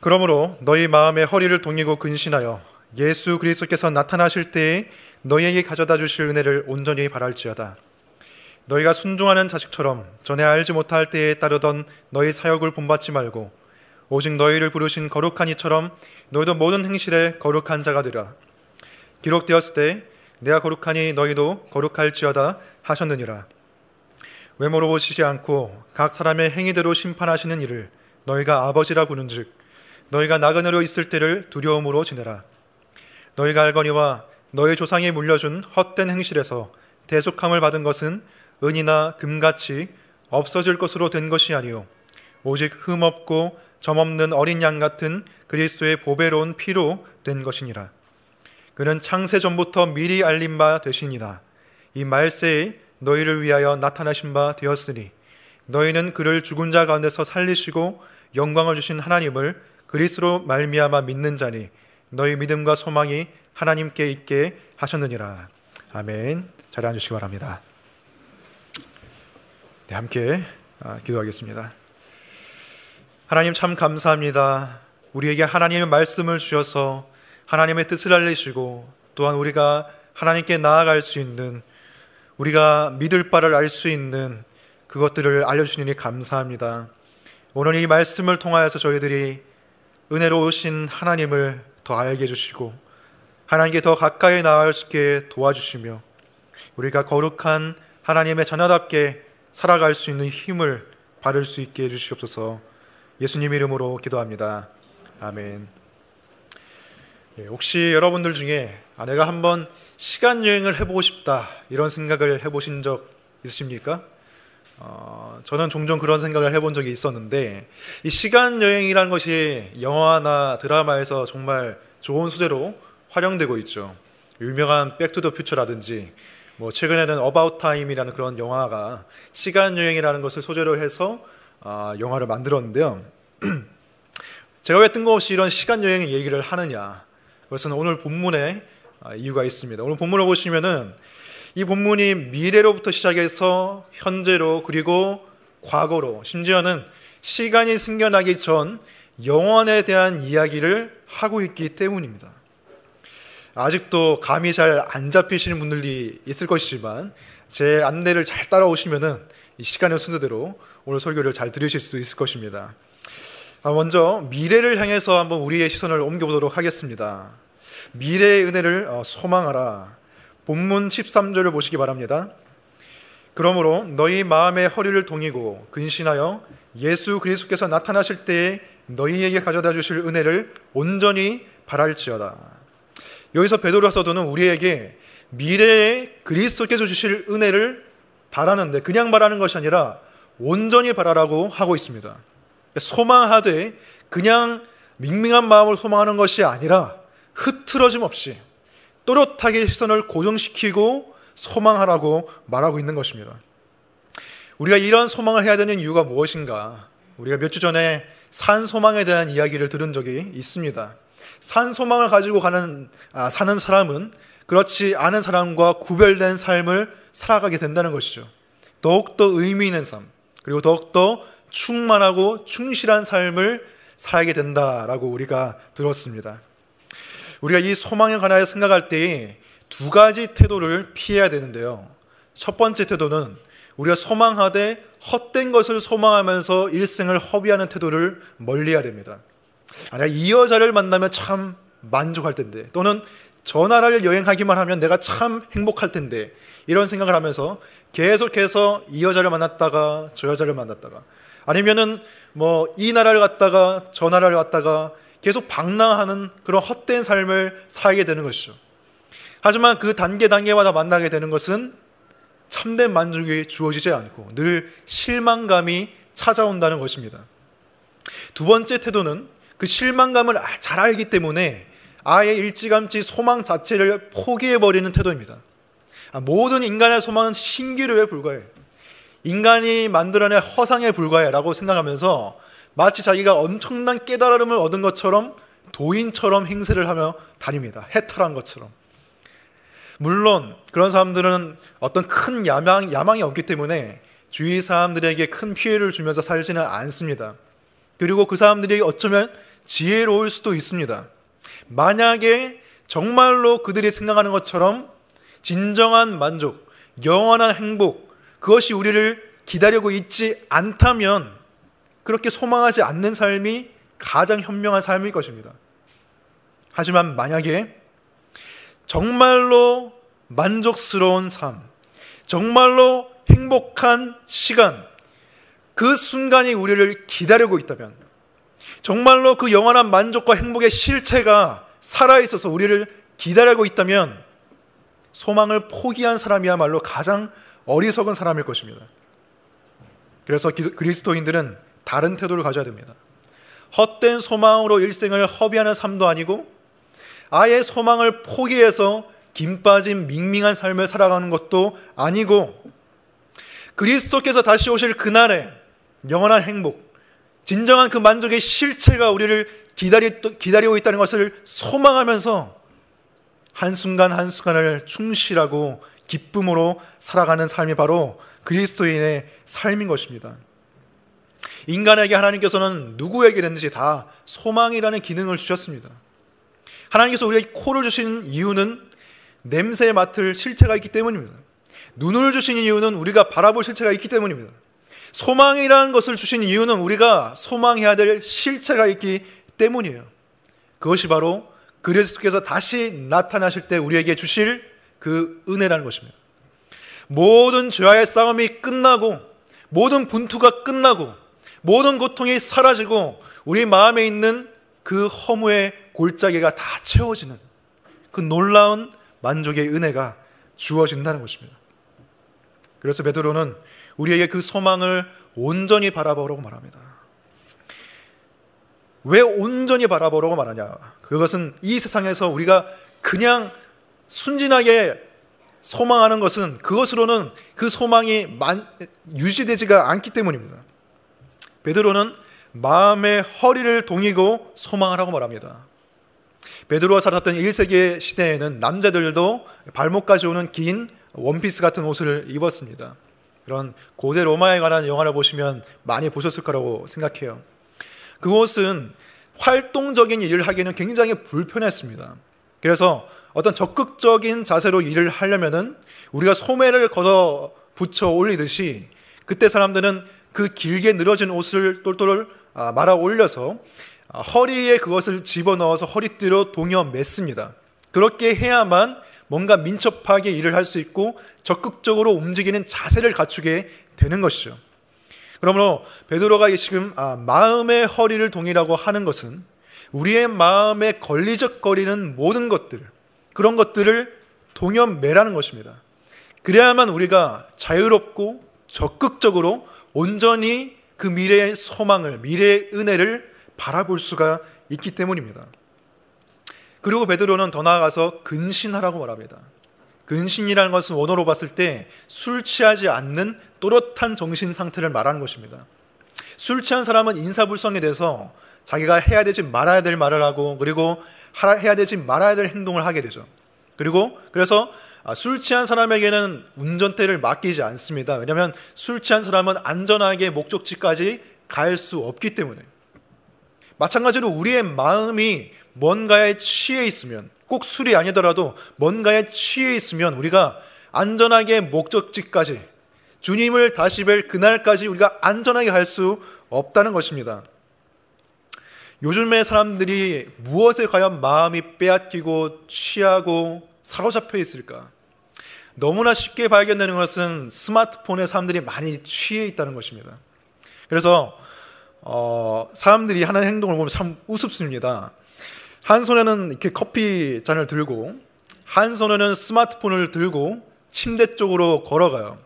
그러므로 너희 마음의 허리를 동이고 근신하여 예수 그리스도께서 나타나실 때에 너희에게 가져다 주실 은혜를 온전히 바랄지어다. 너희가 순종하는 자식처럼 전에 알지 못할 때에 따르던 너희 사역을 본받지 말고 오직 너희를 부르신 거룩한 이처럼 너희도 모든 행실에 거룩한 자가 되라. 기록되었을 때 내가 거룩하니 너희도 거룩할지어다 하셨느니라. 외모로 보시지 않고 각 사람의 행위대로 심판하시는 이를 너희가 아버지라 부른즉 너희가 나그네로 있을 때를 두려움으로 지내라. 너희가 알거니와 너희 조상이 물려준 헛된 행실에서 대속함을 받은 것은 은이나 금같이 없어질 것으로 된 것이 아니요 오직 흠없고 점없는 어린 양 같은 그리스도의 보배로운 피로 된 것이니라. 그는 창세 전부터 미리 알린 바 되시니라. 이 말세에 너희를 위하여 나타나신 바 되었으니 너희는 그를 죽은 자 가운데서 살리시고 영광을 주신 하나님을 그리스도로 말미암아 믿는 자니 너희 믿음과 소망이 하나님께 있게 하셨느니라. 아멘. 자리에 앉으시기 바랍니다. 네, 함께 기도하겠습니다. 하나님 참 감사합니다. 우리에게 하나님의 말씀을 주셔서 하나님의 뜻을 알리시고 또한 우리가 하나님께 나아갈 수 있는, 우리가 믿을 바를 알 수 있는 그것들을 알려주시니 감사합니다. 오늘 이 말씀을 통하여서 저희들이 은혜로우신 하나님을 더 알게 해주시고 하나님께 더 가까이 나아갈 수 있게 도와주시며 우리가 거룩한 하나님의 자녀답게 살아갈 수 있는 힘을 받을 수 있게 해주시옵소서. 예수님 이름으로 기도합니다. 아멘. 혹시 여러분들 중에 내가 한번 시간여행을 해보고 싶다 이런 생각을 해보신 적 있으십니까? 저는 종종 그런 생각을 해본 적이 있었는데 이 시간여행이라는 것이 영화나 드라마에서 정말 좋은 소재로 활용되고 있죠. 유명한 백투더퓨처라든지 최근에는 어바웃 타임이라는 그런 영화가 시간여행이라는 것을 소재로 해서 영화를 만들었는데요. 제가 왜 뜬금없이 이런 시간여행 얘기를 하느냐, 그것은 오늘 본문에 이유가 있습니다. 오늘 본문을 보시면은 이 본문이 미래로부터 시작해서 현재로 그리고 과거로 심지어는 시간이 생겨나기 전 영원에 대한 이야기를 하고 있기 때문입니다. 아직도 감이 잘 안 잡히시는 분들이 있을 것이지만 제 안내를 잘 따라오시면은 이 시간의 순서대로 오늘 설교를 잘 들으실 수 있을 것입니다. 먼저 미래를 향해서 한번 우리의 시선을 옮겨보도록 하겠습니다. 미래의 은혜를 소망하라. 본문 13절을 보시기 바랍니다. 그러므로 너희 마음의 허리를 동이고 근신하여 예수 그리스도께서 나타나실 때에 너희에게 가져다 주실 은혜를 온전히 바랄지어다. 여기서 베드로 사도는 우리에게 미래에 그리스도께서 주실 은혜를 바라는데 그냥 바라는 것이 아니라 온전히 바라라고 하고 있습니다. 소망하되 그냥 밍밍한 마음을 소망하는 것이 아니라 흐트러짐 없이 또렷하게 시선을 고정시키고 소망하라고 말하고 있는 것입니다. 우리가 이런 소망을 해야 되는 이유가 무엇인가? 우리가 몇 주 전에 산소망에 대한 이야기를 들은 적이 있습니다. 산소망을 가지고 사는 사람은 그렇지 않은 사람과 구별된 삶을 살아가게 된다는 것이죠. 더욱더 의미 있는 삶, 그리고 더욱더 충만하고 충실한 삶을 살게 된다라고 우리가 들었습니다. 우리가 이 소망에 관하여 생각할 때에 두 가지 태도를 피해야 되는데요. 첫 번째 태도는 우리가 소망하되 헛된 것을 소망하면서 일생을 허비하는 태도를 멀리해야 됩니다. 내가 이 여자를 만나면 참 만족할 텐데, 또는 저 나라를 여행하기만 하면 내가 참 행복할 텐데, 이런 생각을 하면서 계속해서 이 여자를 만났다가 저 여자를 만났다가, 아니면은 이 나라를 갔다가 저 나라를 갔다가 계속 방랑하는 그런 헛된 삶을 살게 되는 것이죠. 하지만 그 단계마다 만나게 되는 것은 참된 만족이 주어지지 않고 늘 실망감이 찾아온다는 것입니다. 두 번째 태도는 그 실망감을 잘 알기 때문에 아예 일찌감치 소망 자체를 포기해버리는 태도입니다. 모든 인간의 소망은 신기루에 불과해, 인간이 만들어낸 허상에 불과해 라고 생각하면서 마치 자기가 엄청난 깨달음을 얻은 것처럼 도인처럼 행세를 하며 다닙니다. 해탈한 것처럼. 물론 그런 사람들은 어떤 큰 야망이 없기 때문에 주위 사람들에게 큰 피해를 주면서 살지는 않습니다. 그리고 그 사람들이 어쩌면 지혜로울 수도 있습니다. 만약에 정말로 그들이 생각하는 것처럼 진정한 만족, 영원한 행복, 그것이 우리를 기다리고 있지 않다면 그렇게 소망하지 않는 삶이 가장 현명한 삶일 것입니다. 하지만 만약에 정말로 만족스러운 삶, 정말로 행복한 시간, 그 순간이 우리를 기다리고 있다면, 정말로 그 영원한 만족과 행복의 실체가 살아있어서 우리를 기다리고 있다면 소망을 포기한 사람이야말로 가장 어리석은 사람일 것입니다. 그래서 그리스도인들은 다른 태도를 가져야 됩니다. 헛된 소망으로 일생을 허비하는 삶도 아니고 아예 소망을 포기해서 김 빠진 밍밍한 삶을 살아가는 것도 아니고 그리스도께서 다시 오실 그날에 영원한 행복, 진정한 그 만족의 실체가 우리를 기다리고 있다는 것을 소망하면서 한순간 한순간을 충실하고 기쁨으로 살아가는 삶이 바로 그리스도인의 삶인 것입니다. 인간에게 하나님께서는 누구에게든지 다 소망이라는 기능을 주셨습니다. 하나님께서 우리에게 코를 주신 이유는 냄새 맡을 실체가 있기 때문입니다. 눈을 주신 이유는 우리가 바라볼 실체가 있기 때문입니다. 소망이라는 것을 주신 이유는 우리가 소망해야 될 실체가 있기 때문이에요. 그것이 바로 그리스도께서 다시 나타나실 때 우리에게 주실 그 은혜라는 것입니다. 모든 죄와의 싸움이 끝나고 모든 분투가 끝나고 모든 고통이 사라지고 우리 마음에 있는 그 허무의 골짜기가 다 채워지는 그 놀라운 만족의 은혜가 주어진다는 것입니다. 그래서 베드로는 우리에게 그 소망을 온전히 바라보라고 말합니다. 왜 온전히 바라보라고 말하냐? 그것은 이 세상에서 우리가 그냥 순진하게 소망하는 것은 그것으로는 그 소망이 유지되지가 않기 때문입니다. 베드로는 마음의 허리를 동이고 소망하라고 말합니다. 베드로가 살았던 1세기 시대에는 남자들도 발목까지 오는 긴 원피스 같은 옷을 입었습니다. 그런 고대 로마에 관한 영화를 보시면 많이 보셨을 거라고 생각해요. 그곳은 활동적인 일을 하기에는 굉장히 불편했습니다. 그래서 어떤 적극적인 자세로 일을 하려면은 우리가 소매를 걷어 붙여 올리듯이 그때 사람들은 그 길게 늘어진 옷을 똘똘 말아 올려서 허리에 그것을 집어넣어서 허리띠로 동여 맸습니다. 그렇게 해야만 뭔가 민첩하게 일을 할 수 있고 적극적으로 움직이는 자세를 갖추게 되는 것이죠. 그러므로 베드로가 지금 마음의 허리를 동이라고 하는 것은 우리의 마음에 걸리적거리는 모든 것들, 그런 것들을 동여 매라는 것입니다. 그래야만 우리가 자유롭고 적극적으로 온전히 그 미래의 소망을, 미래의 은혜를 바라볼 수가 있기 때문입니다. 그리고 베드로는 더 나아가서 근신하라고 말합니다. 근신이라는 것은 원어로 봤을 때 술 취하지 않는 또렷한 정신 상태를 말하는 것입니다. 술 취한 사람은 인사불성에 대해서 자기가 해야 되지 말아야 될 말을 하고 그리고 해야 되지 말아야 될 행동을 하게 되죠. 그래서 술 취한 사람에게는 운전대를 맡기지 않습니다. 왜냐하면 술 취한 사람은 안전하게 목적지까지 갈 수 없기 때문에. 마찬가지로 우리의 마음이 뭔가에 취해 있으면, 꼭 술이 아니더라도 뭔가에 취해 있으면 우리가 안전하게 목적지까지, 주님을 다시 뵐 그날까지 우리가 안전하게 갈 수 없다는 것입니다. 요즘의 사람들이 무엇에 과연 마음이 빼앗기고 취하고 사로잡혀 있을까? 너무나 쉽게 발견되는 것은 스마트폰에 사람들이 많이 취해 있다는 것입니다. 그래서 사람들이 하는 행동을 보면 참 우습습니다. 한 손에는 이렇게 커피 잔을 들고 한 손에는 스마트폰을 들고 침대 쪽으로 걸어가요.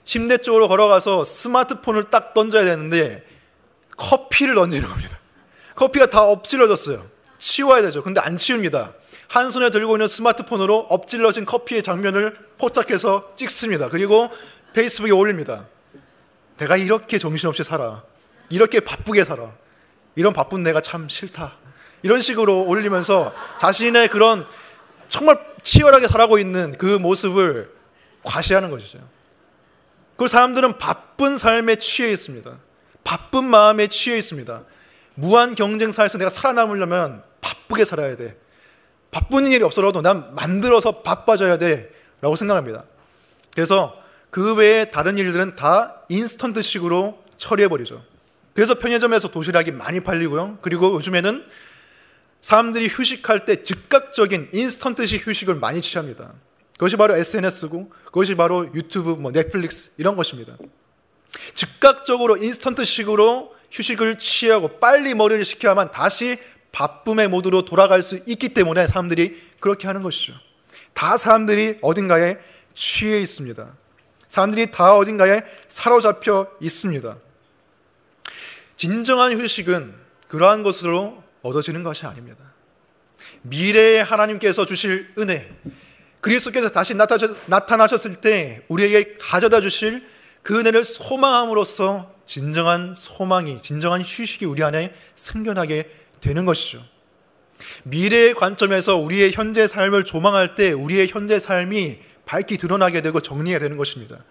침대 쪽으로 걸어가서 스마트폰을 딱 던져야 되는데 커피를 던지는 겁니다. 커피가 다 엎질러졌어요. 치워야 되죠. 근데 안 치웁니다. 한 손에 들고 있는 스마트폰으로 엎질러진 커피의 장면을 포착해서 찍습니다. 그리고 페이스북에 올립니다. 내가 이렇게 정신없이 살아. 이렇게 바쁘게 살아. 이런 바쁜 내가 참 싫다. 이런 식으로 올리면서 자신의 그런 정말 치열하게 살아가고 있는 그 모습을 과시하는 것이죠. 그 사람들은 바쁜 삶에 취해 있습니다. 바쁜 마음에 취해 있습니다. 무한 경쟁사에서 내가 살아남으려면 바쁘게 살아야 돼. 바쁜 일이 없어도 난 만들어서 바빠져야 돼 라고 생각합니다. 그래서 그 외에 다른 일들은 다 인스턴트식으로 처리해버리죠. 그래서 편의점에서 도시락이 많이 팔리고요. 그리고 요즘에는 사람들이 휴식할 때 즉각적인 인스턴트식 휴식을 많이 취합니다. 그것이 바로 SNS고 그것이 바로 유튜브, 넷플릭스 이런 것입니다. 즉각적으로 인스턴트식으로 휴식을 취하고 빨리 머리를 식혀야만 다시 바쁨의 모드로 돌아갈 수 있기 때문에 사람들이 그렇게 하는 것이죠. 다 사람들이 어딘가에 취해 있습니다. 사람들이 다 어딘가에 사로잡혀 있습니다. 진정한 휴식은 그러한 것으로 얻어지는 것이 아닙니다. 미래의 하나님께서 주실 은혜, 그리스도께서 다시 나타나셨을 때 우리에게 가져다 주실 그 은혜를 소망함으로써 진정한 소망이, 진정한 휴식이 우리 안에 생겨나게 되는 것이죠. 미래의 관점에서 우리의 현재 삶을 조망할 때 우리의 현재 삶이 밝게 드러나게 되고 정리가 되는 것입니다.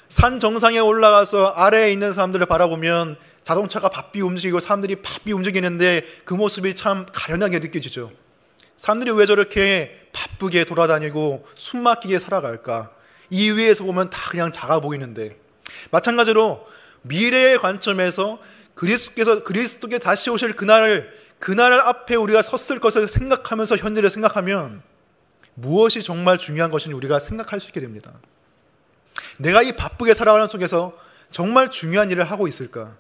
산 정상에 올라가서 아래에 있는 사람들을 바라보면 자동차가 바삐 움직이고 사람들이 바삐 움직이는데 그 모습이 참 가련하게 느껴지죠. 사람들이 왜 저렇게 바쁘게 돌아다니고 숨막히게 살아갈까? 이 위에서 보면 다 그냥 작아 보이는데, 마찬가지로 미래의 관점에서 그리스도께 다시 오실 그날 앞에 우리가 섰을 것을 생각하면서 현재를 생각하면 무엇이 정말 중요한 것인지 우리가 생각할 수 있게 됩니다. 내가 이 바쁘게 살아가는 속에서 정말 중요한 일을 하고 있을까?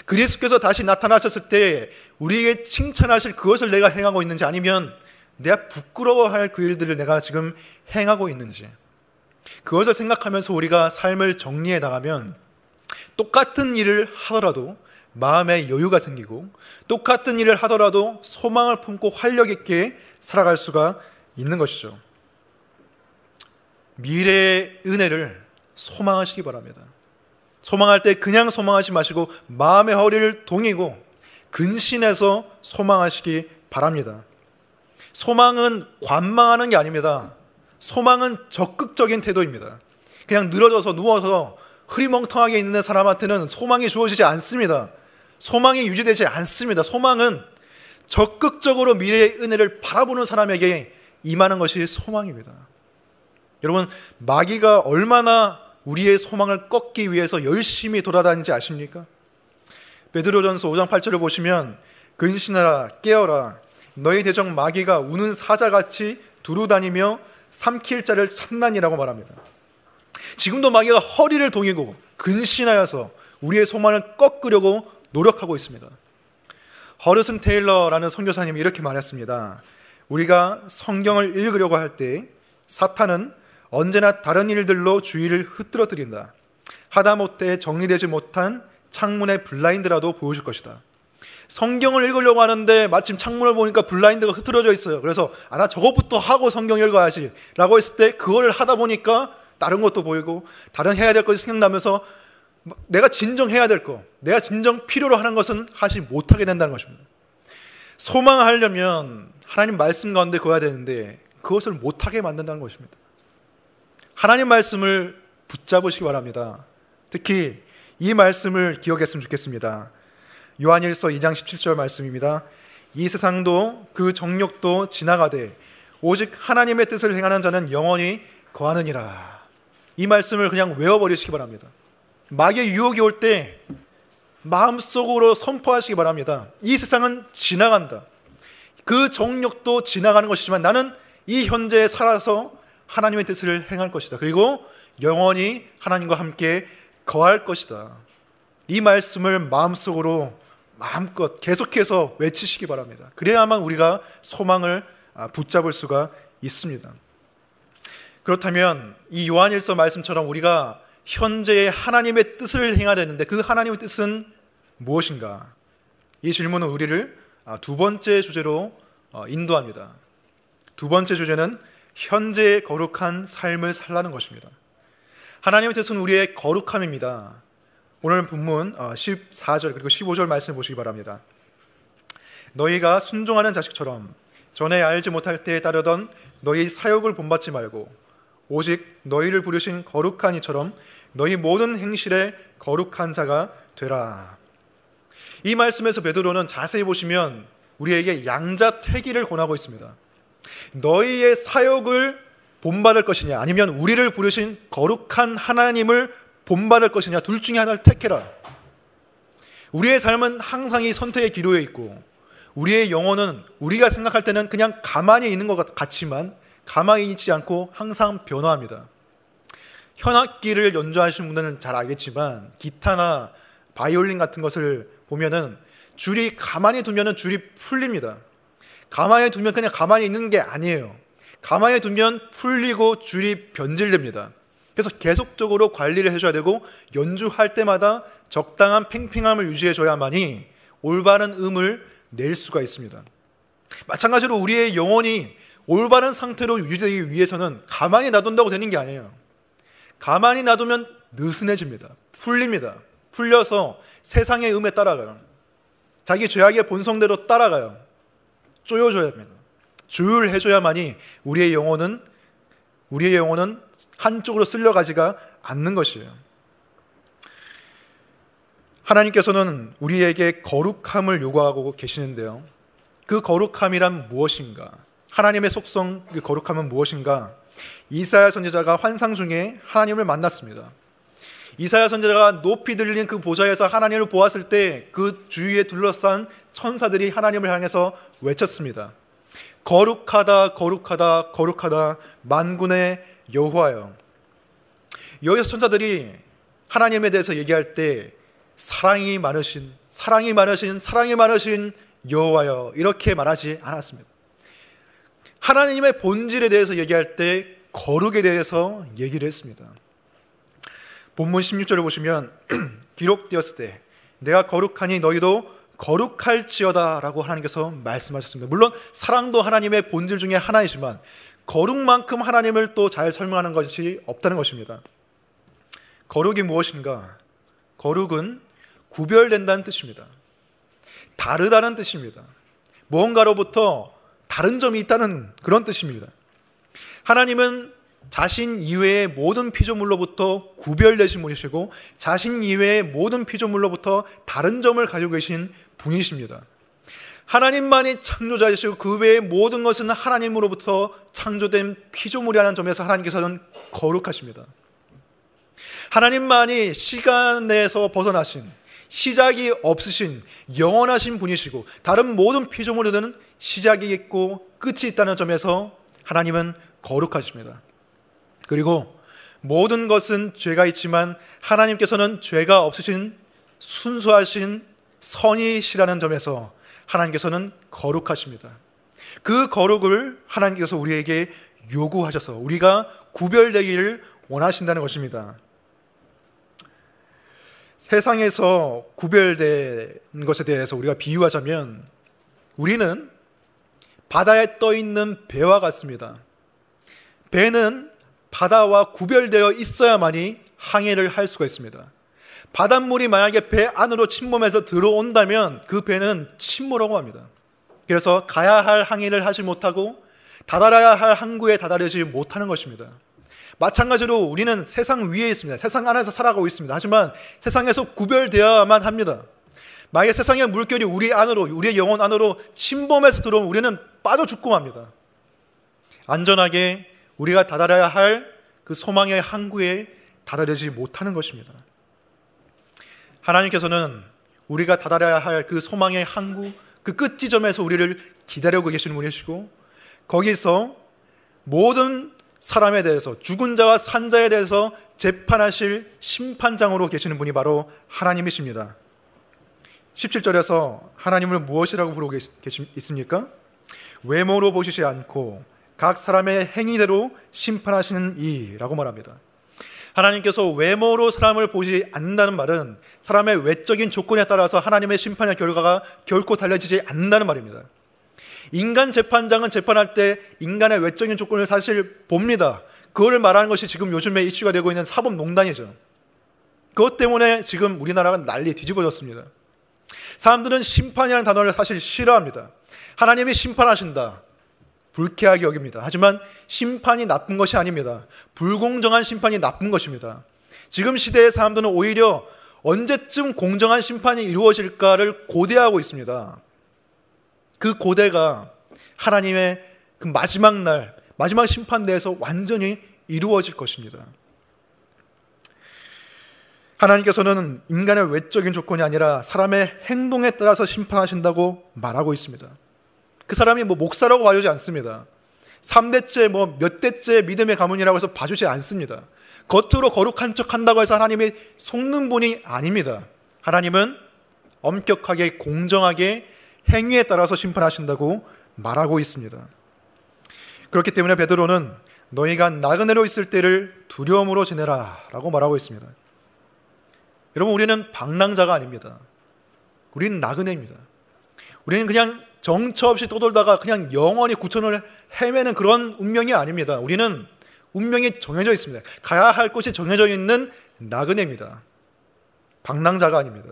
그리스도께서 다시 나타나셨을 때 우리에게 칭찬하실 그것을 내가 행하고 있는지, 아니면 내가 부끄러워할 그 일들을 내가 지금 행하고 있는지, 그것을 생각하면서 우리가 삶을 정리해 나가면 똑같은 일을 하더라도 마음에 여유가 생기고 똑같은 일을 하더라도 소망을 품고 활력 있게 살아갈 수가 있는 것이죠. 미래의 은혜를 소망하시기 바랍니다. 소망할 때 그냥 소망하지 마시고 마음의 허리를 동이고 근신해서 소망하시기 바랍니다. 소망은 관망하는 게 아닙니다. 소망은 적극적인 태도입니다. 그냥 늘어져서 누워서 흐리멍텅하게 있는 사람한테는 소망이 주어지지 않습니다. 소망이 유지되지 않습니다. 소망은 적극적으로 미래의 은혜를 바라보는 사람에게 임하는 것이 소망입니다. 여러분, 마귀가 얼마나 우리의 소망을 꺾기 위해서 열심히 돌아다니는지 아십니까? 베드로전서 5장 8절을 보시면 근신하라 깨어라 너희 대적 마귀가 우는 사자같이 두루다니며 삼킬 자를 찾나니라고 말합니다. 지금도 마귀가 허리를 동이고 근신하여서 우리의 소망을 꺾으려고 노력하고 있습니다. 허르슨 테일러라는 선교사님이 이렇게 말했습니다. 우리가 성경을 읽으려고 할 때 사탄은 언제나 다른 일들로 주의를 흐트러뜨린다. 하다못해 정리되지 못한 창문의 블라인드라도 보여줄 것이다. 성경을 읽으려고 하는데 마침 창문을 보니까 블라인드가 흐트러져 있어요. 그래서 나 저것부터 하고 성경 읽어야지 라고 했을 때 그걸 하다 보니까 다른 것도 보이고 다른 해야 될 것이 생각나면서 내가 진정해야 될 거, 내가 진정 필요로 하는 것은 하지 못하게 된다는 것입니다. 소망하려면 하나님 말씀 가운데 거야 되는데 그것을 못하게 만든다는 것입니다. 하나님 말씀을 붙잡으시기 바랍니다. 특히 이 말씀을 기억했으면 좋겠습니다. 요한일서 2장 17절 말씀입니다. 이 세상도 그 정욕도 지나가되 오직 하나님의 뜻을 행하는 자는 영원히 거하느니라. 이 말씀을 그냥 외워버리시기 바랍니다. 마귀의 유혹이 올 때 마음속으로 선포하시기 바랍니다. 이 세상은 지나간다. 그 정욕도 지나가는 것이지만 나는 이 현재에 살아서 하나님의 뜻을 행할 것이다. 그리고 영원히 하나님과 함께 거할 것이다. 이 말씀을 마음속으로 마음껏 계속해서 외치시기 바랍니다. 그래야만 우리가 소망을 붙잡을 수가 있습니다. 그렇다면 이 요한일서 말씀처럼 우리가 현재의 하나님의 뜻을 행해야 되는데 그 하나님의 뜻은 무엇인가? 이 질문은 우리를 두 번째 주제로 인도합니다. 두 번째 주제는 현재의 거룩한 삶을 살라는 것입니다. 하나님의 뜻은 우리의 거룩함입니다. 오늘 본문 14절 그리고 15절 말씀을 보시기 바랍니다. 너희가 순종하는 자식처럼 전에 알지 못할 때에 따르던 너희 사욕을 본받지 말고 오직 너희를 부르신 거룩한 이처럼 너희 모든 행실에 거룩한 자가 되라. 이 말씀에서 베드로는 자세히 보시면 우리에게 양자택일을 권하고 있습니다. 너희의 사역을 본받을 것이냐, 아니면 우리를 부르신 거룩한 하나님을 본받을 것이냐, 둘 중에 하나를 택해라. 우리의 삶은 항상 이 선택의 기로에 있고, 우리의 영혼은 우리가 생각할 때는 그냥 가만히 있는 것 같지만 가만히 있지 않고 항상 변화합니다. 현악기를 연주하시는 분들은 잘 알겠지만 기타나 바이올린 같은 것을 보면은 줄이 가만히 두면은 줄이 풀립니다. 가만히 두면 그냥 가만히 있는 게 아니에요. 가만히 두면 풀리고 줄이 변질됩니다. 그래서 계속적으로 관리를 해줘야 되고, 연주할 때마다 적당한 팽팽함을 유지해줘야만이 올바른 음을 낼 수가 있습니다. 마찬가지로 우리의 영혼이 올바른 상태로 유지되기 위해서는 가만히 놔둔다고 되는 게 아니에요. 가만히 놔두면 느슨해집니다. 풀립니다. 풀려서 세상의 음에 따라가요. 자기 죄악의 본성대로 따라가요. 쪼여줘야 합니다. 조율해줘야만이 우리의 영혼은 한쪽으로 쓸려가지가 않는 것이에요. 하나님께서는 우리에게 거룩함을 요구하고 계시는데요. 그 거룩함이란 무엇인가? 하나님의 속성, 그 거룩함은 무엇인가? 이사야 선지자가 환상 중에 하나님을 만났습니다. 이사야 선지자가 높이 들린 그 보좌에서 하나님을 보았을 때 그 주위에 둘러싼 천사들이 하나님을 향해서 외쳤습니다. 거룩하다, 거룩하다, 거룩하다, 만군의 여호와여. 여기서 천사들이 하나님에 대해서 얘기할 때 사랑이 많으신 여호와여, 이렇게 말하지 않았습니다. 하나님의 본질에 대해서 얘기할 때 거룩에 대해서 얘기를 했습니다. 본문 16절을 보시면 기록되었을 때 내가 거룩하니 너희도 거룩할지어다 라고 하나님께서 말씀하셨습니다. 물론 사랑도 하나님의 본질 중에 하나이지만 거룩만큼 하나님을 또 잘 설명하는 것이 없다는 것입니다. 거룩이 무엇인가? 거룩은 구별된다는 뜻입니다. 다르다는 뜻입니다. 무언가로부터 다른 점이 있다는 그런 뜻입니다. 하나님은 자신 이외의 모든 피조물로부터 구별되신 분이시고, 자신 이외의 모든 피조물로부터 다른 점을 가지고 계신 분이십니다. 하나님만이 창조자이시고 그 외의 모든 것은 하나님으로부터 창조된 피조물이라는 점에서 하나님께서는 거룩하십니다. 하나님만이 시간에서 벗어나신, 시작이 없으신 영원하신 분이시고, 다른 모든 피조물에는 시작이 있고 끝이 있다는 점에서 하나님은 거룩하십니다. 그리고 모든 것은 죄가 있지만 하나님께서는 죄가 없으신 순수하신 선이시라는 점에서 하나님께서는 거룩하십니다. 그 거룩을 하나님께서 우리에게 요구하셔서 우리가 구별되기를 원하신다는 것입니다. 세상에서 구별된 것에 대해서 우리가 비유하자면 우리는 바다에 떠 있는 배와 같습니다. 배는 바다와 구별되어 있어야만이 항해를 할 수가 있습니다. 바닷물이 만약에 배 안으로 침범해서 들어온다면 그 배는 침몰하고 합니다. 그래서 가야 할 항해를 하지 못하고 다다라야 할 항구에 다다르지 못하는 것입니다. 마찬가지로 우리는 세상 위에 있습니다. 세상 안에서 살아가고 있습니다. 하지만 세상에서 구별되어야만 합니다. 만약에 세상의 물결이 우리 안으로, 우리의 영혼 안으로 침범해서 들어오면 우리는 빠져 죽고 맙니다. 안전하게 우리가 다다라야 할 그 소망의 항구에 다다르지 못하는 것입니다. 하나님께서는 우리가 다다라야 할 그 소망의 항구, 그 끝 지점에서 우리를 기다리고 계시는 분이시고, 거기서 모든 사람에 대해서, 죽은 자와 산 자에 대해서 재판하실 심판장으로 계시는 분이 바로 하나님이십니다. 17절에서 하나님을 무엇이라고 부르고 있습니까? 외모로 보시지 않고 각 사람의 행위대로 심판하시는 이라고 말합니다. 하나님께서 외모로 사람을 보지 않는다는 말은 사람의 외적인 조건에 따라서 하나님의 심판의 결과가 결코 달라지지 않는다는 말입니다. 인간 재판장은 재판할 때 인간의 외적인 조건을 사실 봅니다. 그거를 말하는 것이 지금 요즘에 이슈가 되고 있는 사법농단이죠. 그것 때문에 지금 우리나라가 난리 뒤집어졌습니다. 사람들은 심판이라는 단어를 사실 싫어합니다. 하나님이 심판하신다, 불쾌하게 여깁니다. 하지만 심판이 나쁜 것이 아닙니다. 불공정한 심판이 나쁜 것입니다. 지금 시대의 사람들은 오히려 언제쯤 공정한 심판이 이루어질까를 고대하고 있습니다. 그 고대가 하나님의 그 마지막 날, 마지막 심판대에서 완전히 이루어질 것입니다. 하나님께서는 인간의 외적인 조건이 아니라 사람의 행동에 따라서 심판하신다고 말하고 있습니다. 그 사람이 목사라고 봐주지 않습니다. 3대째 몇 대째 믿음의 가문이라고 해서 봐주지 않습니다. 겉으로 거룩한 척 한다고 해서 하나님이 속는 분이 아닙니다. 하나님은 엄격하게 공정하게 행위에 따라서 심판하신다고 말하고 있습니다. 그렇기 때문에 베드로는 너희가 나그네로 있을 때를 두려움으로 지내라 라고 말하고 있습니다. 여러분, 우리는 방랑자가 아닙니다. 우리는 나그네입니다. 우리는 그냥 정처 없이 떠돌다가 그냥 영원히 구천을 헤매는 그런 운명이 아닙니다. 우리는 운명이 정해져 있습니다. 가야 할 곳이 정해져 있는 나그네입니다. 방랑자가 아닙니다.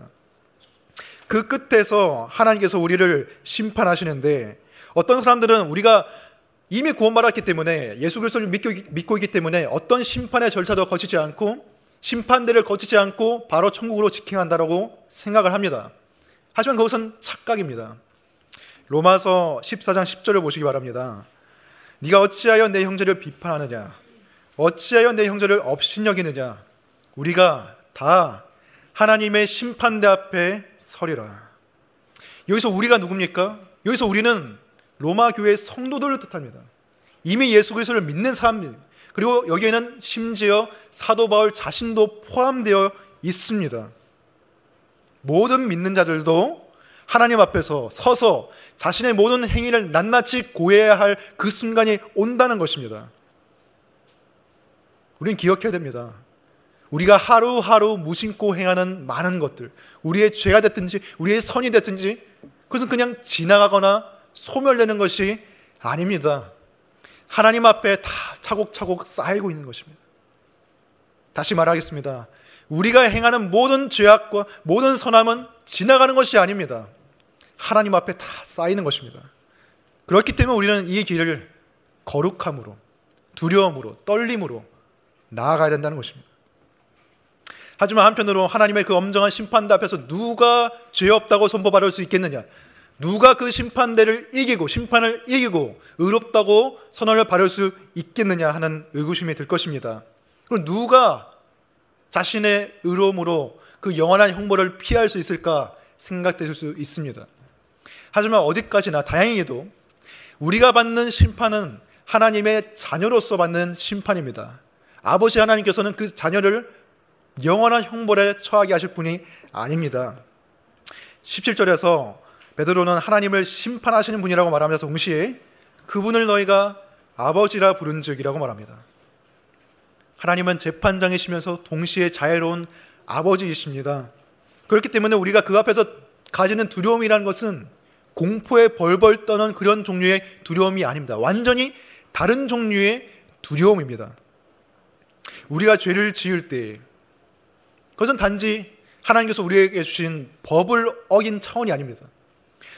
그 끝에서 하나님께서 우리를 심판하시는데, 어떤 사람들은 우리가 이미 구원받았기 때문에, 예수 그리스도를 믿고 있기 때문에 어떤 심판의 절차도 거치지 않고 심판대를 거치지 않고 바로 천국으로 직행한다라고 생각을 합니다. 하지만 그것은 착각입니다. 로마서 14장 10절을 보시기 바랍니다. 네가 어찌하여 내 형제를 비판하느냐, 어찌하여 내 형제를 업신여기느냐, 우리가 다 하나님의 심판대 앞에 서리라. 여기서 우리가 누굽니까? 여기서 우리는 로마 교회의 성도들을 뜻합니다. 이미 예수 그리스도를 믿는 사람들, 그리고 여기에는 심지어 사도 바울 자신도 포함되어 있습니다. 모든 믿는 자들도 하나님 앞에서 서서 자신의 모든 행위를 낱낱이 고해야 할 그 순간이 온다는 것입니다. 우리는 기억해야 됩니다. 우리가 하루하루 무심코 행하는 많은 것들, 우리의 죄가 됐든지 우리의 선이 됐든지, 그것은 그냥 지나가거나 소멸되는 것이 아닙니다. 하나님 앞에 다 차곡차곡 쌓이고 있는 것입니다. 다시 말하겠습니다. 우리가 행하는 모든 죄악과 모든 선함은 지나가는 것이 아닙니다. 하나님 앞에 다 쌓이는 것입니다. 그렇기 때문에 우리는 이 길을 거룩함으로, 두려움으로, 떨림으로 나아가야 된다는 것입니다. 하지만 한편으로 하나님의 그 엄정한 심판대 앞에서 누가 죄 없다고 선포받을 수 있겠느냐, 누가 그 심판대를 이기고 심판을 이기고 의롭다고 선언을 받을 수 있겠느냐 하는 의구심이 들 것입니다. 그럼 누가 자신의 의로움으로 그 영원한 형벌을 피할 수 있을까 생각되실 수 있습니다. 하지만 어디까지나 다행히도 우리가 받는 심판은 하나님의 자녀로서 받는 심판입니다. 아버지 하나님께서는 그 자녀를 영원한 형벌에 처하게 하실 분이 아닙니다. 17절에서 베드로는 하나님을 심판하시는 분이라고 말하면서 동시에 그분을 너희가 아버지라 부른즉이라고 말합니다. 하나님은 재판장이시면서 동시에 자애로운 아버지이십니다. 그렇기 때문에 우리가 그 앞에서 가지는 두려움이라는 것은 공포에 벌벌 떠는 그런 종류의 두려움이 아닙니다. 완전히 다른 종류의 두려움입니다. 우리가 죄를 지을 때 그것은 단지 하나님께서 우리에게 주신 법을 어긴 차원이 아닙니다.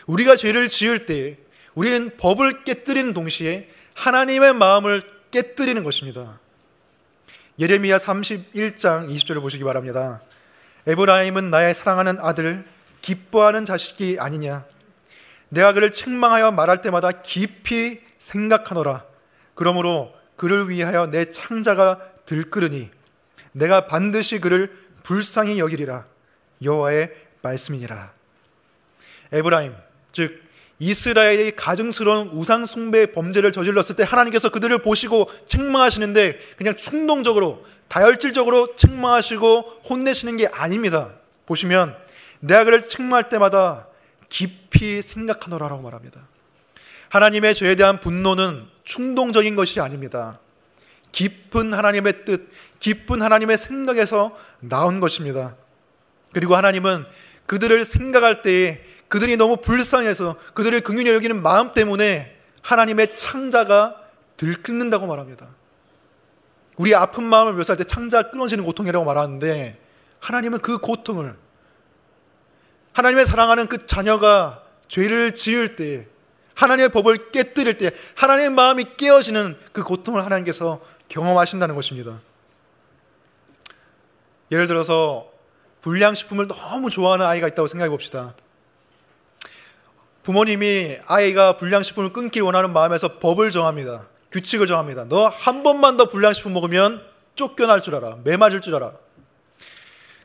우리가 죄를 지을 때 우리는 법을 깨뜨리는 동시에 하나님의 마음을 깨뜨리는 것입니다. 예레미야 31장 20절을 보시기 바랍니다. 에브라임은 나의 사랑하는 아들, 기뻐하는 자식이 아니냐. 내가 그를 책망하여 말할 때마다 깊이 생각하노라. 그러므로 그를 위하여 내 창자가 들끓으니 내가 반드시 그를 불쌍히 여기리라. 여호와의 말씀이니라. 에브라임, 즉 이스라엘이 가증스러운 우상 숭배의 범죄를 저질렀을 때 하나님께서 그들을 보시고 책망하시는데 그냥 충동적으로 다혈질적으로 책망하시고 혼내시는 게 아닙니다. 보시면 내가 그를 책망할 때마다 깊이 생각하노라라고 말합니다. 하나님의 죄에 대한 분노는 충동적인 것이 아닙니다. 깊은 하나님의 뜻, 깊은 하나님의 생각에서 나온 것입니다. 그리고 하나님은 그들을 생각할 때에 그들이 너무 불쌍해서 그들을 긍휼히 여기는 마음 때문에 하나님의 창자가 들끓는다고 말합니다. 우리 아픈 마음을 묘사할 때 창자가 끊어지는 고통이라고 말하는데 하나님은 그 고통을, 하나님의 사랑하는 그 자녀가 죄를 지을 때, 하나님의 법을 깨뜨릴 때 하나님의 마음이 깨어지는 그 고통을 하나님께서 경험하신다는 것입니다. 예를 들어서 불량식품을 너무 좋아하는 아이가 있다고 생각해 봅시다. 부모님이 아이가 불량식품을 끊기 원하는 마음에서 법을 정합니다. 규칙을 정합니다. 너 한 번만 더 불량식품 먹으면 쫓겨날 줄 알아. 매 맞을 줄 알아.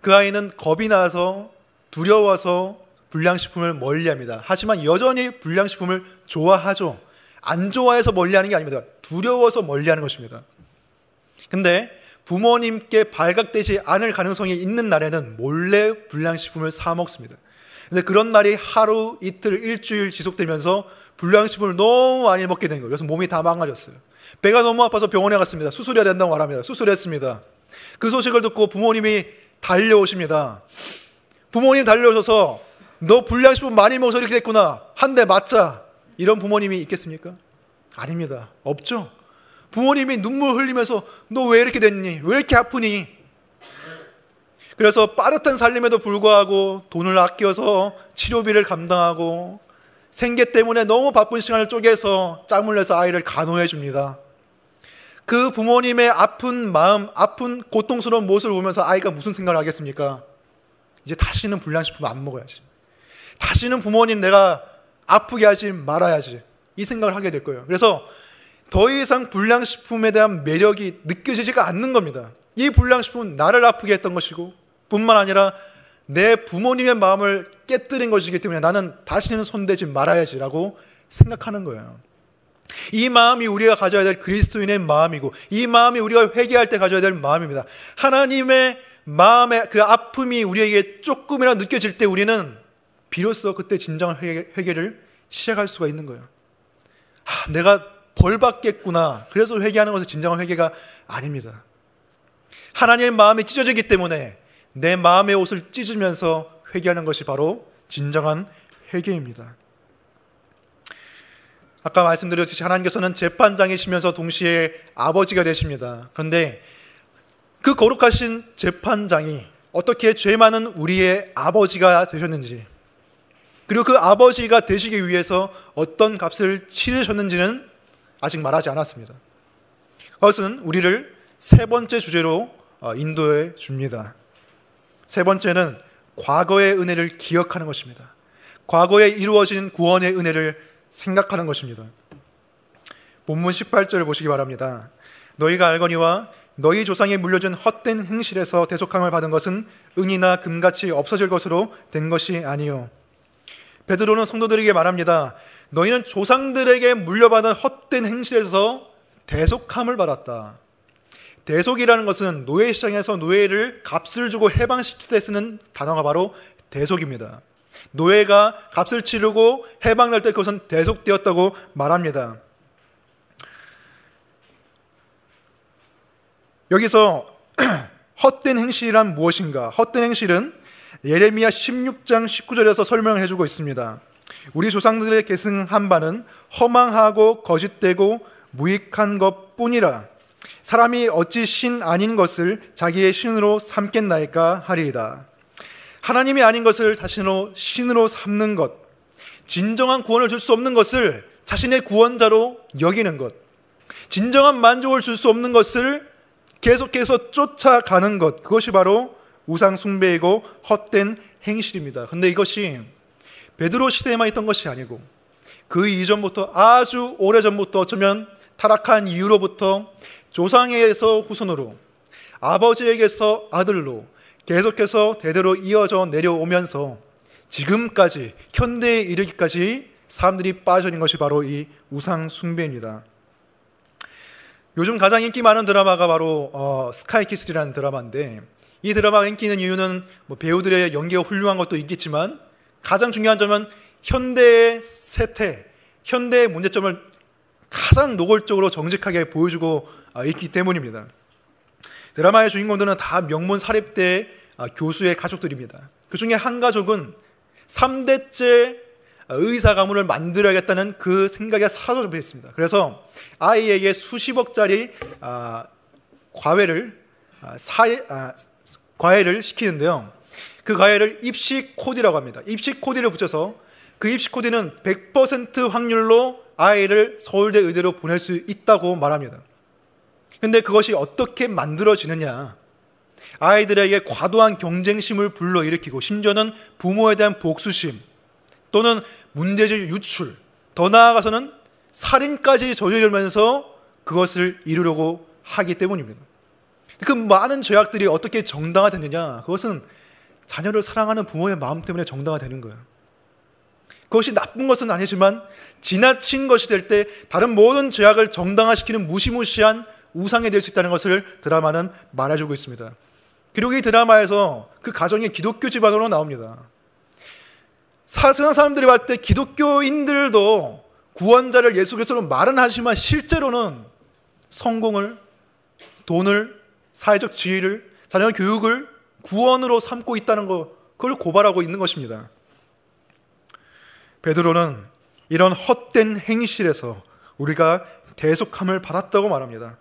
그 아이는 겁이 나서 두려워서 불량식품을 멀리합니다. 하지만 여전히 불량식품을 좋아하죠. 안 좋아해서 멀리하는 게 아닙니다. 두려워서 멀리하는 것입니다. 근데 부모님께 발각되지 않을 가능성이 있는 날에는 몰래 불량식품을 사 먹습니다. 근데 그런 날이 하루, 이틀, 일주일 지속되면서 불량식품을 너무 많이 먹게 된 거예요. 그래서 몸이 다 망가졌어요. 배가 너무 아파서 병원에 갔습니다. 수술해야 된다고 말합니다. 수술했습니다. 그 소식을 듣고 부모님이 달려오십니다. 부모님 달려오셔서 너 불량식품 많이 먹어서 이렇게 됐구나. 한 대 맞자. 이런 부모님이 있겠습니까? 아닙니다. 없죠. 부모님이 눈물 흘리면서 너 왜 이렇게 됐니? 왜 이렇게 아프니? 그래서 빠듯한 살림에도 불구하고 돈을 아껴서 치료비를 감당하고 생계 때문에 너무 바쁜 시간을 쪼개서 짬을 내서 아이를 간호해 줍니다. 그 부모님의 아픈 마음, 아픈 고통스러운 모습을 보면서 아이가 무슨 생각을 하겠습니까? 이제 다시는 불량식품 안 먹어야지. 다시는 부모님 내가 아프게 하지 말아야지. 이 생각을 하게 될 거예요. 그래서 더 이상 불량식품에 대한 매력이 느껴지지가 않는 겁니다. 이 불량식품은 나를 아프게 했던 것이고 뿐만 아니라 내 부모님의 마음을 깨뜨린 것이기 때문에 나는 다시는 손대지 말아야지라고 생각하는 거예요. 이 마음이 우리가 가져야 될 그리스도인의 마음이고 이 마음이 우리가 회개할 때 가져야 될 마음입니다. 하나님의 마음의 그 아픔이 우리에게 조금이라도 느껴질 때 우리는 비로소 그때 진정한 회개를 시작할 수가 있는 거예요. 내가 벌 받겠구나. 그래서 회개하는 것은 진정한 회개가 아닙니다. 하나님의 마음이 찢어지기 때문에 내 마음의 옷을 찢으면서 회개하는 것이 바로 진정한 회개입니다. 아까 말씀드렸듯이 하나님께서는 재판장이시면서 동시에 아버지가 되십니다. 그런데 그 거룩하신 재판장이 어떻게 죄 많은 우리의 아버지가 되셨는지, 그리고 그 아버지가 되시기 위해서 어떤 값을 치르셨는지는 아직 말하지 않았습니다. 그것은 우리를 세 번째 주제로 인도해 줍니다. 세 번째는 과거의 은혜를 기억하는 것입니다. 과거에 이루어진 구원의 은혜를 생각하는 것입니다. 본문 18절을 보시기 바랍니다. 너희가 알거니와 너희 조상이 물려준 헛된 행실에서 대속함을 받은 것은 은이나 금같이 없어질 것으로 된 것이 아니요. 베드로는 성도들에게 말합니다. 너희는 조상들에게 물려받은 헛된 행실에서 대속함을 받았다. 대속이라는 것은 노예 시장에서 노예를 값을 주고 해방시킬 때 쓰는 단어가 바로 대속입니다. 노예가 값을 치르고 해방될 때 그것은 대속되었다고 말합니다. 여기서 헛된 행실이란 무엇인가? 헛된 행실은 예레미야 16장 19절에서 설명을 해주고 있습니다. 우리 조상들의 계승한 바는 허망하고 거짓되고 무익한 것뿐이라. 사람이 어찌 신 아닌 것을 자기의 신으로 삼겠나이까 하리이다. 하나님이 아닌 것을 자신으로 신으로 삼는 것, 진정한 구원을 줄 수 없는 것을 자신의 구원자로 여기는 것, 진정한 만족을 줄 수 없는 것을 계속해서 쫓아가는 것, 그것이 바로 우상 숭배이고 헛된 행실입니다. 그런데 이것이 베드로 시대에만 있던 것이 아니고 그 이전부터 아주 오래전부터 어쩌면 타락한 이후로부터 조상에게서 후손으로, 아버지에게서 아들로 계속해서 대대로 이어져 내려오면서 지금까지 현대에 이르기까지 사람들이 빠져있는 것이 바로 이 우상 숭배입니다. 요즘 가장 인기 많은 드라마가 바로 스카이캐슬이라는 드라마인데, 이 드라마가 인기 있는 이유는 배우들의 연기가 훌륭한 것도 있겠지만 가장 중요한 점은 현대의 세태, 현대의 문제점을 가장 노골적으로 정직하게 보여주고 있기 때문입니다. 드라마의 주인공들은 다 명문 사립대 교수의 가족들입니다. 그 중에 한 가족은 3대째 의사 가문을 만들어야겠다는 그 생각에 사로잡혀 있습니다. 그래서 아이에게 수십억짜리 과외를 시키는데요. 그 과외를 입시 코디라고 합니다. 입시 코디를 붙여서 그 입시 코디는 100% 확률로 아이를 서울대 의대로 보낼 수 있다고 말합니다. 근데 그것이 어떻게 만들어지느냐? 아이들에게 과도한 경쟁심을 불러일으키고 심지어는 부모에 대한 복수심 또는 문제적 유출, 더 나아가서는 살인까지 저지르면서 그것을 이루려고 하기 때문입니다. 그 많은 죄악들이 어떻게 정당화되느냐? 그것은 자녀를 사랑하는 부모의 마음 때문에 정당화되는 거예요. 그것이 나쁜 것은 아니지만 지나친 것이 될 때 다른 모든 죄악을 정당화시키는 무시무시한 우상이 될 수 있다는 것을 드라마는 말해주고 있습니다. 그리고 이 드라마에서 그 가정이 기독교 집안으로 나옵니다. 세상 사람들이 봤을 때 기독교인들도 구원자를 예수 그리스도로 말은 하지만 실제로는 성공을, 돈을, 사회적 지위를, 자녀 교육을 구원으로 삼고 있다는 것, 그걸 고발하고 있는 것입니다. 베드로는 이런 헛된 행실에서 우리가 대속함을 받았다고 말합니다.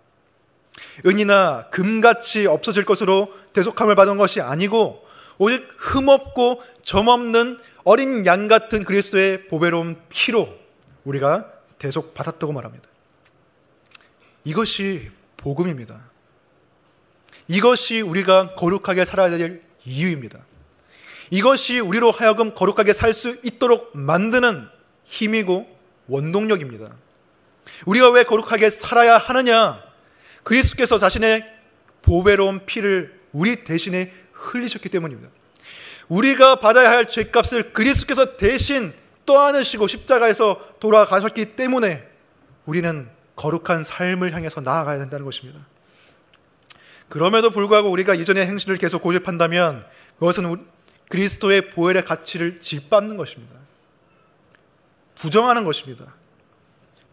은이나 금같이 없어질 것으로 대속함을 받은 것이 아니고 오직 흠없고 점없는 어린 양 같은 그리스도의 보배로운 피로 우리가 대속받았다고 말합니다. 이것이 복음입니다. 이것이 우리가 거룩하게 살아야 될 이유입니다. 이것이 우리로 하여금 거룩하게 살 수 있도록 만드는 힘이고 원동력입니다. 우리가 왜 거룩하게 살아야 하느냐? 그리스도께서 자신의 보배로운 피를 우리 대신에 흘리셨기 때문입니다. 우리가 받아야 할 죄값을 그리스도께서 대신 떠안으시고 십자가에서 돌아가셨기 때문에 우리는 거룩한 삶을 향해서 나아가야 된다는 것입니다. 그럼에도 불구하고 우리가 이전의 행실을 계속 고집한다면 그것은 그리스도의 보혈의 가치를 짓밟는 것입니다. 부정하는 것입니다.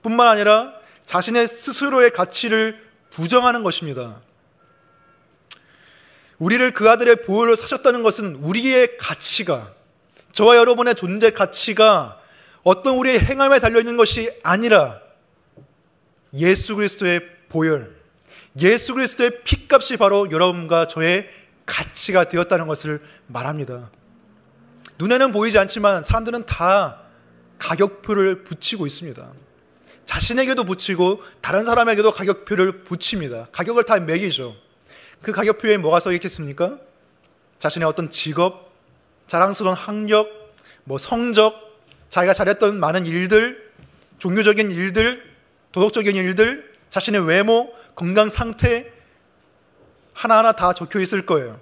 뿐만 아니라 자신의 스스로의 가치를 부정하는 것입니다. 우리를 그 아들의 보혈로 사셨다는 것은 우리의 가치가, 저와 여러분의 존재 가치가 어떤 우리의 행함에 달려있는 것이 아니라 예수 그리스도의 보혈, 예수 그리스도의 피값이 바로 여러분과 저의 가치가 되었다는 것을 말합니다. 눈에는 보이지 않지만 사람들은 다 가격표를 붙이고 있습니다. 자신에게도 붙이고 다른 사람에게도 가격표를 붙입니다. 가격을 다 매기죠. 그 가격표에 뭐가 써 있겠습니까? 자신의 어떤 직업, 자랑스러운 학력, 성적, 자기가 잘했던 많은 일들, 종교적인 일들, 도덕적인 일들, 자신의 외모, 건강 상태 하나하나 다 적혀 있을 거예요.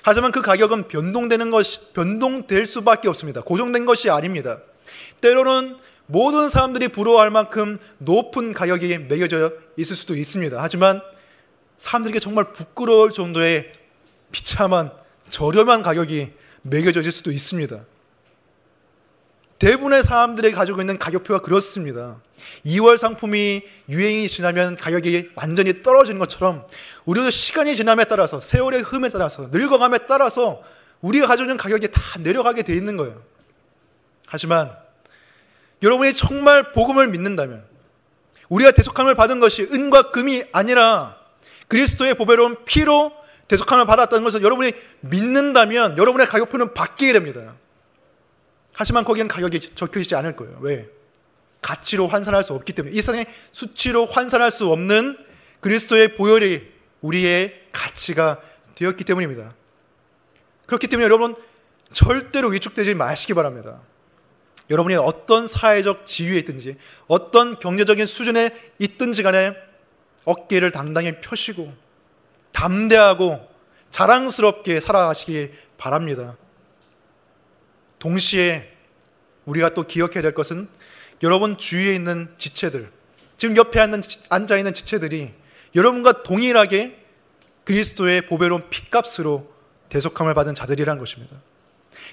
하지만 그 가격은 변동될 수밖에 없습니다. 고정된 것이 아닙니다. 때로는 모든 사람들이 부러워할 만큼 높은 가격이 매겨져 있을 수도 있습니다. 하지만 사람들에게 정말 부끄러울 정도의 비참한 저렴한 가격이 매겨져 있을 수도 있습니다. 대부분의 사람들이 가지고 있는 가격표가 그렇습니다. 2월 상품이 유행이 지나면 가격이 완전히 떨어지는 것처럼 우리도 시간이 지남에 따라서, 세월의 흐름에 따라서, 늙어감에 따라서 우리가 가지고 있는 가격이 다 내려가게 돼 있는 거예요. 하지만 여러분이 정말 복음을 믿는다면, 우리가 대속함을 받은 것이 은과 금이 아니라 그리스도의 보배로운 피로 대속함을 받았다는 것을 여러분이 믿는다면 여러분의 가격표는 바뀌게 됩니다. 하지만 거기에는 가격이 적혀있지 않을 거예요. 왜? 가치로 환산할 수 없기 때문에, 이 세상에 수치로 환산할 수 없는 그리스도의 보혈이 우리의 가치가 되었기 때문입니다. 그렇기 때문에 여러분 절대로 위축되지 마시기 바랍니다. 여러분이 어떤 사회적 지위에 있든지 어떤 경제적인 수준에 있든지 간에 어깨를 당당히 펴시고 담대하고 자랑스럽게 살아가시기 바랍니다. 동시에 우리가 또 기억해야 될 것은 여러분 주위에 있는 지체들, 지금 옆에 앉아있는 지체들이 여러분과 동일하게 그리스도의 보배로운 피값으로 대속함을 받은 자들이라는 것입니다.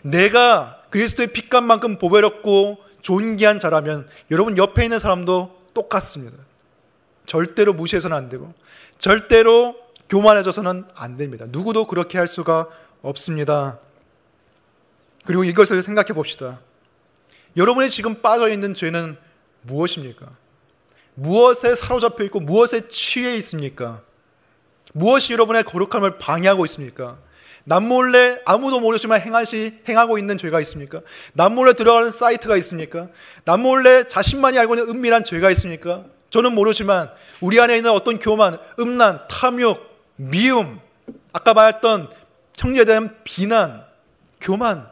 내가 그리스도의 피값만큼 보배롭고 존귀한 자라면 여러분 옆에 있는 사람도 똑같습니다. 절대로 무시해서는 안 되고 절대로 교만해져서는 안 됩니다. 누구도 그렇게 할 수가 없습니다. 그리고 이것을 생각해 봅시다. 여러분이 지금 빠져있는 죄는 무엇입니까? 무엇에 사로잡혀 있고 무엇에 취해 있습니까? 무엇이 여러분의 거룩함을 방해하고 있습니까? 남몰래 아무도 모르지만 행하고 있는 죄가 있습니까? 남몰래 들어가는 사이트가 있습니까? 남몰래 자신만이 알고 있는 은밀한 죄가 있습니까? 저는 모르지만 우리 안에 있는 어떤 교만, 음란, 탐욕, 미움, 아까 말했던 형제에 대한 비난, 교만,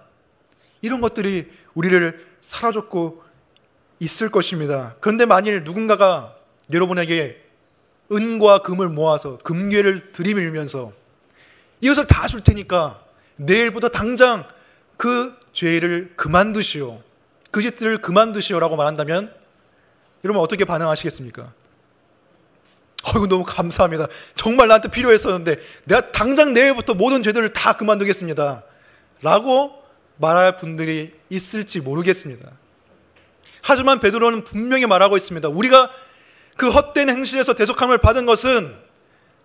이런 것들이 우리를 사로잡고 있을 것입니다. 그런데 만일 누군가가 여러분에게 은과 금을 모아서 금괴를 들이밀면서 이것을 다 줄 테니까 내일부터 당장 그 죄를 그만두시오, 그 짓들을 그만두시오라고 말한다면 여러분 어떻게 반응하시겠습니까? 이거 너무 감사합니다. 정말 나한테 필요했었는데 내가 당장 내일부터 모든 죄들을 다 그만두겠습니다 라고 말할 분들이 있을지 모르겠습니다. 하지만 베드로는 분명히 말하고 있습니다. 우리가 그 헛된 행실에서 대속함을 받은 것은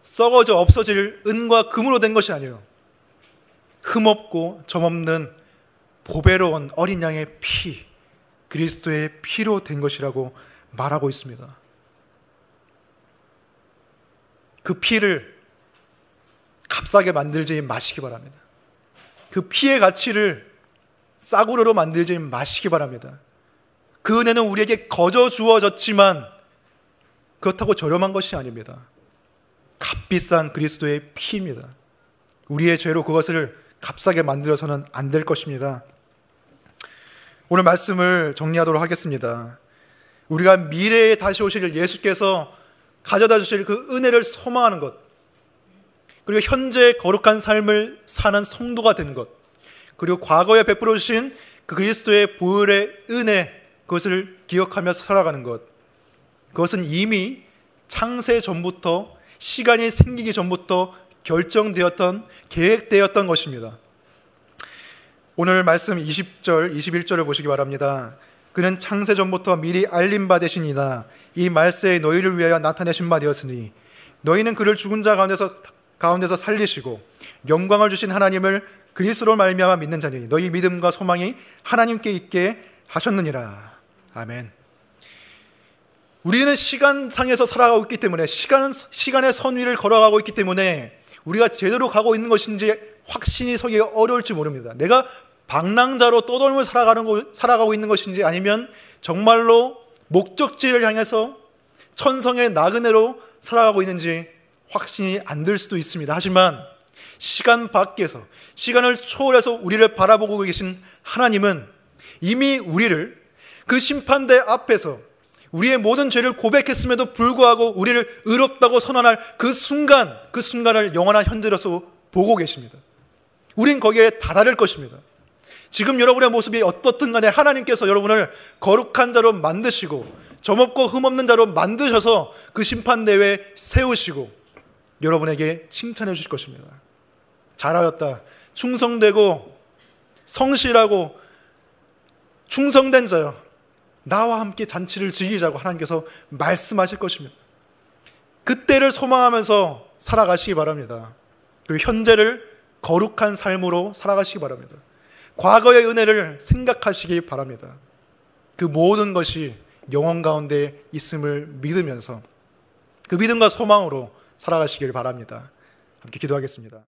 썩어져 없어질 은과 금으로 된 것이 아니에요. 흠없고 점없는 보배로운 어린 양의 피, 그리스도의 피로 된 것이라고 말하고 있습니다. 그 피를 값싸게 만들지 마시기 바랍니다. 그 피의 가치를 싸구려로 만들지 마시기 바랍니다. 그 은혜는 우리에게 거저 주어졌지만 그렇다고 저렴한 것이 아닙니다. 값비싼 그리스도의 피입니다. 우리의 죄로 그것을 값싸게 만들어서는 안 될 것입니다. 오늘 말씀을 정리하도록 하겠습니다. 우리가 미래에 다시 오실 예수께서 가져다 주실 그 은혜를 소망하는 것, 그리고 현재 거룩한 삶을 사는 성도가 된 것, 그리고 과거에 베풀어 주신 그 그리스도의 보혈의 은혜, 그것을 기억하며 살아가는 것, 그것은 이미 창세 전부터, 시간이 생기기 전부터 결정되었던, 계획되었던 것입니다. 오늘 말씀 20절, 21절을 보시기 바랍니다. 그는 창세 전부터 미리 알림 받으시니라. 이 말세에 너희를 위하여 나타내신 바 되었으니 너희는 그를 죽은 자 가운데서 살리시고 영광을 주신 하나님을 그리스도로 말미암아 믿는 자니 너희 믿음과 소망이 하나님께 있게 하셨느니라. 아멘. 우리는 시간상에서 살아가고 있기 때문에, 시간의 선위를 걸어가고 있기 때문에 우리가 제대로 가고 있는 것인지 확신이 서기가 어려울지 모릅니다. 내가 방랑자로 떠돌며 살아가고 있는 것인지, 아니면 정말로 목적지를 향해서 천성의 나그네로 살아가고 있는지 확신이 안 들 수도 있습니다. 하지만 시간 밖에서, 시간을 초월해서 우리를 바라보고 계신 하나님은 이미 우리를 그 심판대 앞에서 우리의 모든 죄를 고백했음에도 불구하고 우리를 의롭다고 선언할 그 순간을 영원한 현재로서 보고 계십니다. 우린 거기에 다다를 것입니다. 지금 여러분의 모습이 어떻든 간에 하나님께서 여러분을 거룩한 자로 만드시고 점없고 흠없는 자로 만드셔서 그 심판대회에 세우시고 여러분에게 칭찬해 주실 것입니다. 잘하였다, 충성되고 성실하고 충성된 자여, 나와 함께 잔치를 즐기자고 하나님께서 말씀하실 것입니다. 그때를 소망하면서 살아가시기 바랍니다. 그리고 현재를 거룩한 삶으로 살아가시기 바랍니다. 과거의 은혜를 생각하시기 바랍니다. 그 모든 것이 영원 가운데 있음을 믿으면서 그 믿음과 소망으로 살아가시길 바랍니다. 함께 기도하겠습니다.